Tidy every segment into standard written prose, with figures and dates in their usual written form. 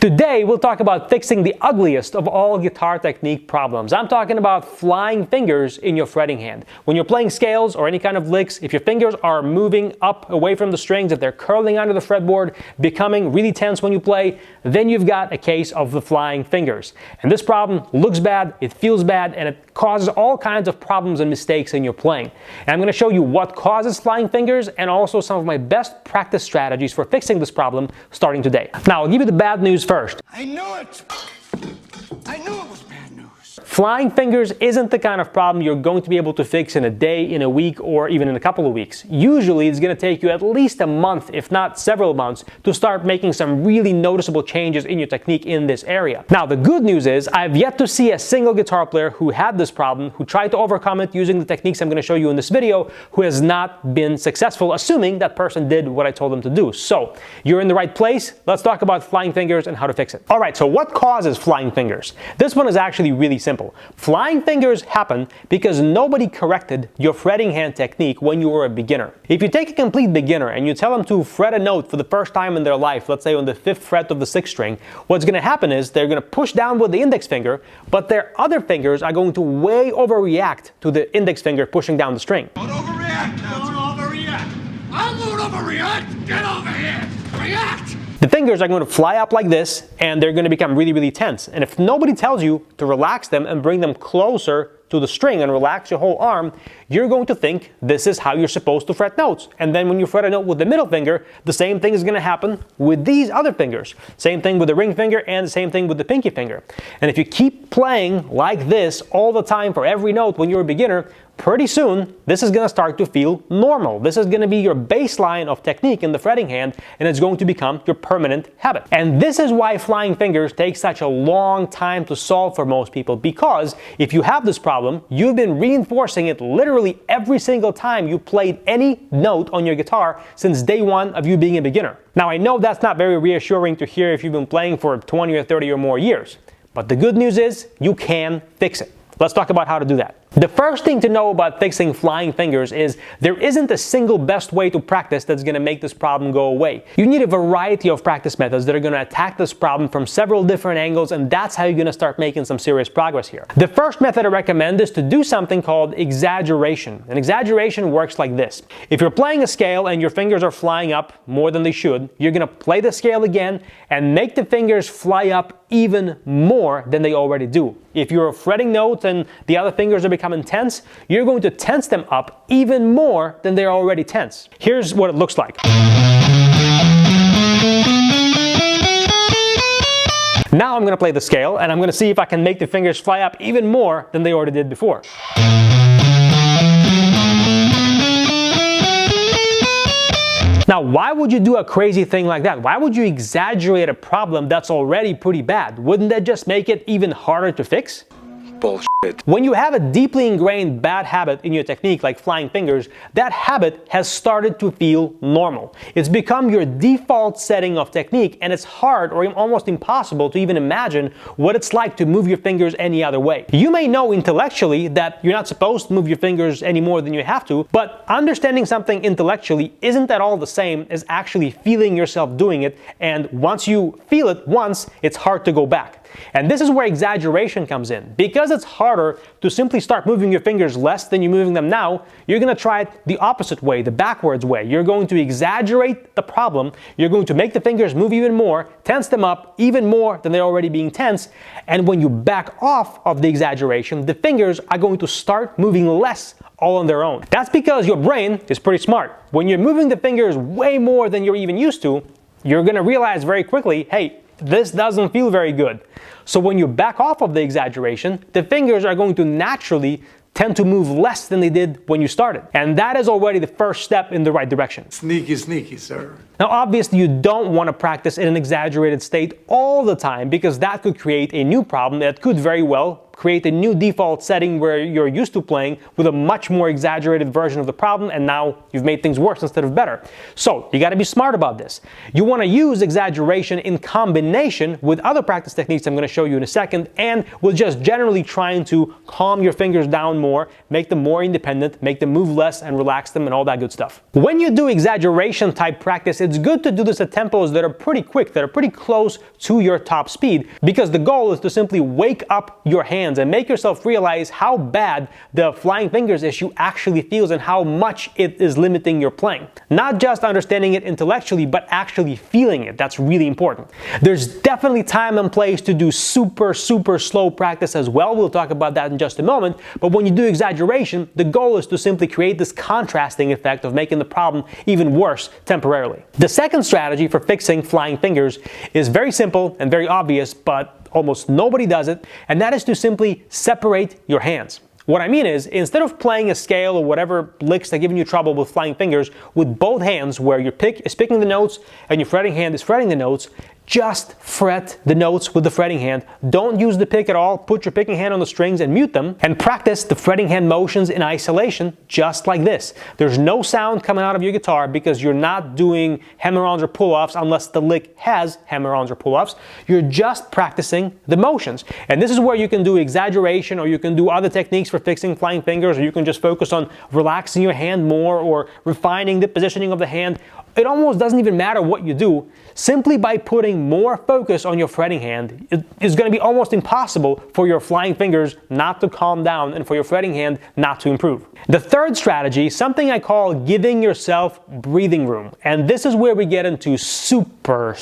Today, we'll talk about fixing the ugliest of all guitar technique problems. I'm talking about flying fingers in your fretting hand. When you're playing scales or any kind of licks, if your fingers are moving up away from the strings, if they're curling under the fretboard, becoming really tense when you play, then you've got a case of the flying fingers. And this problem looks bad, it feels bad, and it causes all kinds of problems and mistakes in your playing. And I'm going to show you what causes flying fingers and also some of my best practice strategies for fixing this problem starting today. Now, I'll give you the bad news first. I knew it! I knew it was bad news. Flying fingers isn't the kind of problem you're going to be able to fix in a day, in a week, or even in a couple of weeks. Usually, it's going to take you at least a month, if not several months, to start making some really noticeable changes in your technique in this area. Now, the good news is, I've yet to see a single guitar player who had this problem, who tried to overcome it using the techniques I'm going to show you in this video, who has not been successful, assuming that person did what I told them to do. So, you're in the right place. Let's talk about flying fingers and how to fix it. All right, so what causes flying fingers? This one is actually really simple. Flying fingers happen because nobody corrected your fretting hand technique when you were a beginner. If you take a complete beginner and you tell them to fret a note for the first time in their life, let's say on the 5th fret of the 6th string, what's going to happen is they're going to push down with the index finger, but their other fingers are going to way overreact to the index finger pushing down the string. Don't overreact! Don't overreact! I won't overreact! Get over here! React! The fingers are going to fly up like this, and they're going to become really, really tense. And if nobody tells you to relax them and bring them closer to the string and relax your whole arm, you're going to think this is how you're supposed to fret notes. And then when you fret a note with the middle finger, the same thing is going to happen with these other fingers. Same thing with the ring finger and the same thing with the pinky finger. And if you keep playing like this all the time for every note when you're a beginner, pretty soon, this is going to start to feel normal. This is going to be your baseline of technique in the fretting hand, and it's going to become your permanent habit. And this is why flying fingers take such a long time to solve for most people, because if you have this problem, you've been reinforcing it literally every single time you played any note on your guitar since day one of you being a beginner. Now, I know that's not very reassuring to hear if you've been playing for 20 or 30 or more years, but the good news is you can fix it. Let's talk about how to do that. The first thing to know about fixing flying fingers is there isn't a single best way to practice that's going to make this problem go away. You need a variety of practice methods that are going to attack this problem from several different angles, and that's how you're going to start making some serious progress here. The first method I recommend is to do something called exaggeration. And exaggeration works like this. If you're playing a scale and your fingers are flying up more than they should, you're going to play the scale again and make the fingers fly up even more than they already do. If you're fretting notes and the other fingers are becoming tense, you're going to tense them up even more than they're already tense. Here's what it looks like. Now I'm going to play the scale, and I'm going to see if I can make the fingers fly up even more than they already did before. Now, why would you do a crazy thing like that? Why would you exaggerate a problem that's already pretty bad? Wouldn't that just make it even harder to fix? Bullshit. When you have a deeply ingrained bad habit in your technique, like flying fingers, that habit has started to feel normal. It's become your default setting of technique, and it's hard or almost impossible to even imagine what it's like to move your fingers any other way. You may know intellectually that you're not supposed to move your fingers any more than you have to, but understanding something intellectually isn't at all the same as actually feeling yourself doing it, and once you feel it once, it's hard to go back. And this is where exaggeration comes in. Because it's harder to simply start moving your fingers less than you're moving them now, you're going to try it the opposite way, the backwards way. You're going to exaggerate the problem, you're going to make the fingers move even more, tense them up even more than they're already being tense, and when you back off of the exaggeration, the fingers are going to start moving less all on their own. That's because your brain is pretty smart. When you're moving the fingers way more than you're even used to, you're going to realize very quickly, hey, this doesn't feel very good. So when you back off of the exaggeration, the fingers are going to naturally tend to move less than they did when you started. And that is already the first step in the right direction. Sneaky, sneaky, sir. Now, obviously, you don't want to practice in an exaggerated state all the time, because that could create a new problem that could very well create a new default setting where you're used to playing with a much more exaggerated version of the problem, and now you've made things worse instead of better. So you got to be smart about this. You want to use exaggeration in combination with other practice techniques I'm going to show you in a second, and with just generally trying to calm your fingers down more, make them more independent, make them move less and relax them and all that good stuff. When you do exaggeration type practice, it's good to do this at tempos that are pretty quick, that are pretty close to your top speed, because the goal is to simply wake up your hands and make yourself realize how bad the flying fingers issue actually feels and how much it is limiting your playing. Not just understanding it intellectually, but actually feeling it. That's really important. There's definitely time and place to do super slow practice as well. We'll talk about that in just a moment. But when you do exaggeration, the goal is to simply create this contrasting effect of making the problem even worse temporarily. The second strategy for fixing flying fingers is very simple and very obvious, but almost nobody does it, and that is to simply separate your hands. What I mean is, instead of playing a scale or whatever licks that are giving you trouble with flying fingers with both hands, where your pick is picking the notes and your fretting hand is fretting the notes, just fret the notes with the fretting hand. Don't use the pick at all. Put your picking hand on the strings and mute them, and practice the fretting hand motions in isolation, just like this. There's no sound coming out of your guitar because you're not doing hammer-ons or pull-offs unless the lick has hammer-ons or pull-offs. You're just practicing the motions. And this is where you can do exaggeration, or you can do other techniques for fixing flying fingers, or you can just focus on relaxing your hand more or refining the positioning of the hand. It almost doesn't even matter what you do. Simply by putting more focus on your fretting hand, it is going to be almost impossible for your flying fingers not to calm down and for your fretting hand not to improve. The third strategy, something I call giving yourself breathing room. And this is where we get into super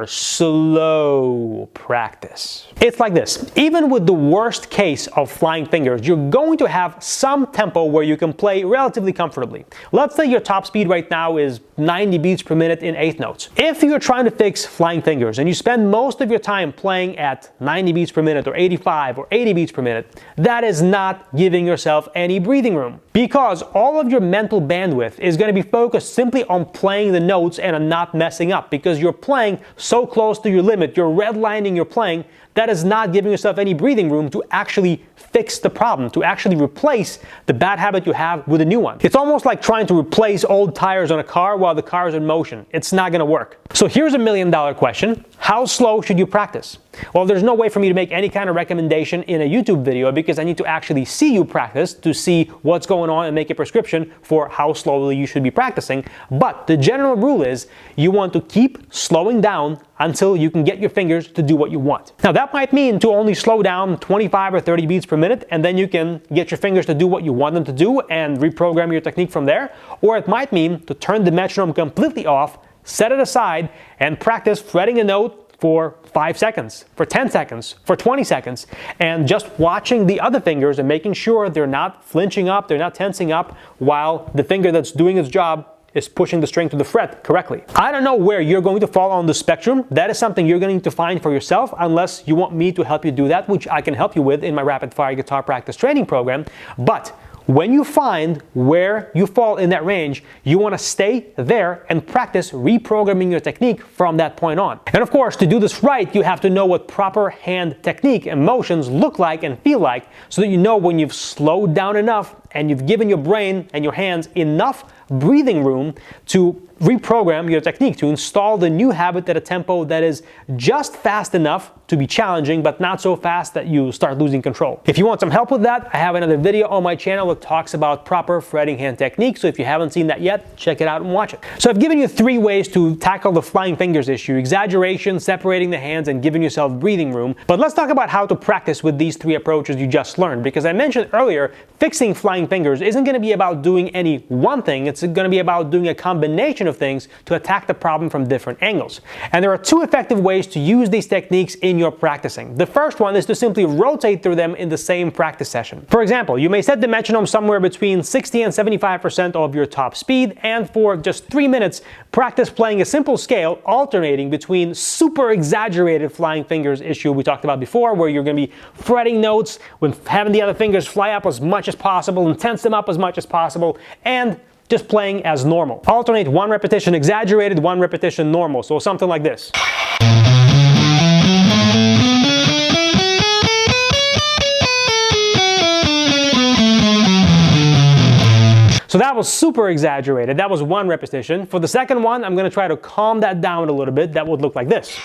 slow practice. It's like this. Even with the worst case of flying fingers, you're going to have some tempo where you can play relatively comfortably. Let's say your top speed right now is 90 beats per minute in eighth notes. If you're trying to fix flying fingers and you spend most of your time playing at 90 beats per minute or 85 or 80 beats per minute, that is not giving yourself any breathing room, because all of your mental bandwidth is going to be focused simply on playing the notes and on not messing up, because you're playing so close to your limit, you're redlining your playing. That is not giving yourself any breathing room to actually fix the problem, to actually replace the bad habit you have with a new one. It's almost like trying to replace old tires on a car while the car is in motion. It's not going to work. So here's a $1 million question. How slow should you practice? Well, there's no way for me to make any kind of recommendation in a YouTube video, because I need to actually see you practice to see what's going on and make a prescription for how slowly you should be practicing. But the general rule is you want to keep slowing down until you can get your fingers to do what you want. Now that might mean to only slow down 25 or 30 beats per minute, and then you can get your fingers to do what you want them to do and reprogram your technique from there. Or it might mean to turn the metronome completely off, set it aside, and practice fretting a note for 5 seconds, for 10 seconds, for 20 seconds, and just watching the other fingers and making sure they're not flinching up, they're not tensing up, while the finger that's doing its job is pushing the string to the fret correctly. I don't know where you're going to fall on the spectrum. That is something you're going to need to find for yourself, unless you want me to help you do that, which I can help you with in my rapid fire guitar practice training program. But when you find where you fall in that range, you want to stay there and practice reprogramming your technique from that point on. And of course, to do this right, you have to know what proper hand technique and motions look like and feel like, so that you know when you've slowed down enough and you've given your brain and your hands enough breathing room to reprogram your technique, to install the new habit at a tempo that is just fast enough to be challenging, but not so fast that you start losing control. If you want some help with that, I have another video on my channel that talks about proper fretting hand technique, so if you haven't seen that yet, check it out and watch it. So I've given you 3 ways to tackle the flying fingers issue: exaggeration, separating the hands, and giving yourself breathing room. But let's talk about how to practice with these 3 approaches you just learned, because I mentioned earlier, fixing flying fingers isn't going to be about doing any one thing. It's going to be about doing a combination of things to attack the problem from different angles. And there are 2 effective ways to use these techniques in your practicing. The first one is to simply rotate through them in the same practice session. For example, you may set the metronome somewhere between 60 and 75% of your top speed, and for just 3 minutes, practice playing a simple scale alternating between super exaggerated flying fingers issue we talked about before, where you're going to be fretting notes with having the other fingers fly up as much as possible and tense them up as much as possible, and just playing as normal. Alternate 1 repetition exaggerated, 1 repetition normal. So something like this. that was super exaggerated. That was one repetition. For the second one, I'm going to try to calm that down a little bit. That would look like this.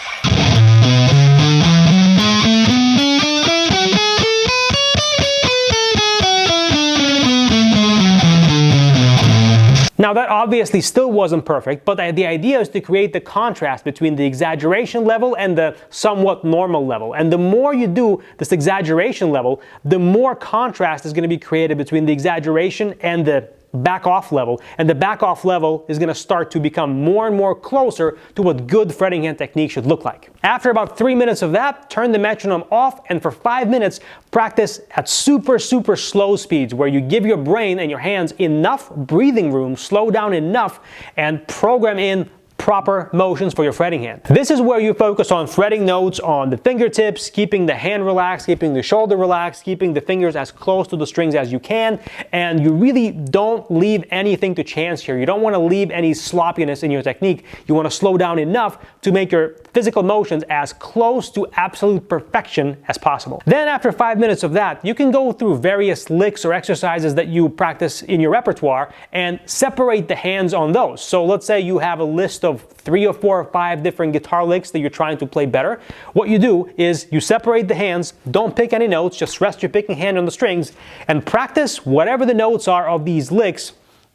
Now that obviously still wasn't perfect, but the idea is to create the contrast between the exaggeration level and the somewhat normal level. And the more you do this exaggeration level, the more contrast is going to be created between the exaggeration and the back off level, and the back off level is going to start to become more and more closer to what good fretting hand technique should look like. After about 3 minutes of that, turn the metronome off, and for 5 minutes practice at super slow speeds where you give your brain and your hands enough breathing room, slow down enough, and program in proper motions for your fretting hand. This is where you focus on fretting notes on the fingertips, keeping the hand relaxed, keeping the shoulder relaxed, keeping the fingers as close to the strings as you can, and you really don't leave anything to chance here. You don't want to leave any sloppiness in your technique. You want to slow down enough to make your physical motions as close to absolute perfection as possible. Then after 5 minutes of that, you can go through various licks or exercises that you practice in your repertoire and separate the hands on those. So let's say you have a list of 3 or 4 or 5 different guitar licks that you're trying to play better. What you do is you separate the hands, don't pick any notes, just rest your picking hand on the strings, and practice whatever the notes are of these licks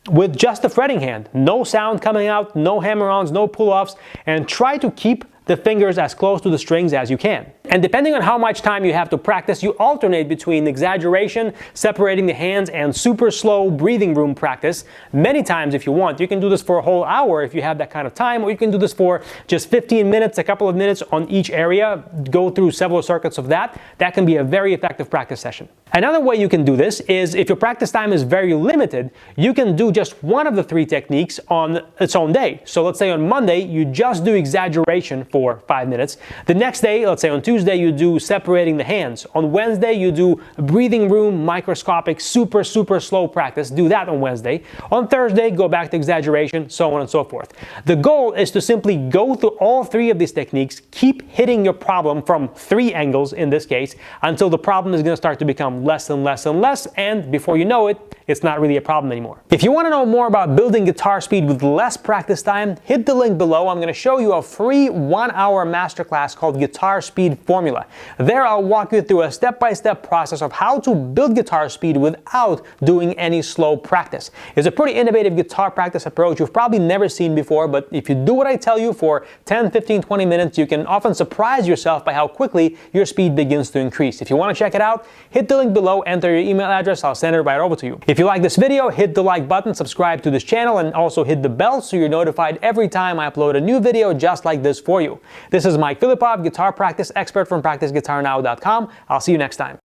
with just the fretting hand. No sound coming out, no hammer-ons, no pull-offs, and try to keep the fingers as close to the strings as you can. And depending on how much time you have to practice, you alternate between exaggeration, separating the hands, and super slow breathing room practice. Many times if you want. You can do this for a whole hour if you have that kind of time, or you can do this for just 15 minutes, a couple of minutes on each area, go through several circuits of that. That can be a very effective practice session. Another way you can do this is if your practice time is very limited, you can do just one of the 3 techniques on its own day. So let's say on Monday, you just do exaggeration for 5 minutes. The next day, let's say on Tuesday, you do separating the hands. On Wednesday, you do breathing room, microscopic, super slow practice. Do that on Wednesday. On Thursday, go back to exaggeration, so on and so forth. The goal is to simply go through all 3 of these techniques, keep hitting your problem from 3 angles in this case, until the problem is going to start to become less and less and less, and before you know it, it's not really a problem anymore. If you want to know more about building guitar speed with less practice time, hit the link below. I'm going to show you a free 1-hour masterclass called Guitar Speed Formula. There I'll walk you through a step-by-step process of how to build guitar speed without doing any slow practice. It's a pretty innovative guitar practice approach you've probably never seen before, but if you do what I tell you for 10, 15, 20 minutes, you can often surprise yourself by how quickly your speed begins to increase. If you want to check it out, hit the link below, enter your email address, I'll send it right over to you. If you like this video, hit the like button, subscribe to this channel, and also hit the bell so you're notified every time I upload a new video just like this for you. This is Mike Filipov, guitar practice expert from PracticeGuitarNow.com. I'll see you next time.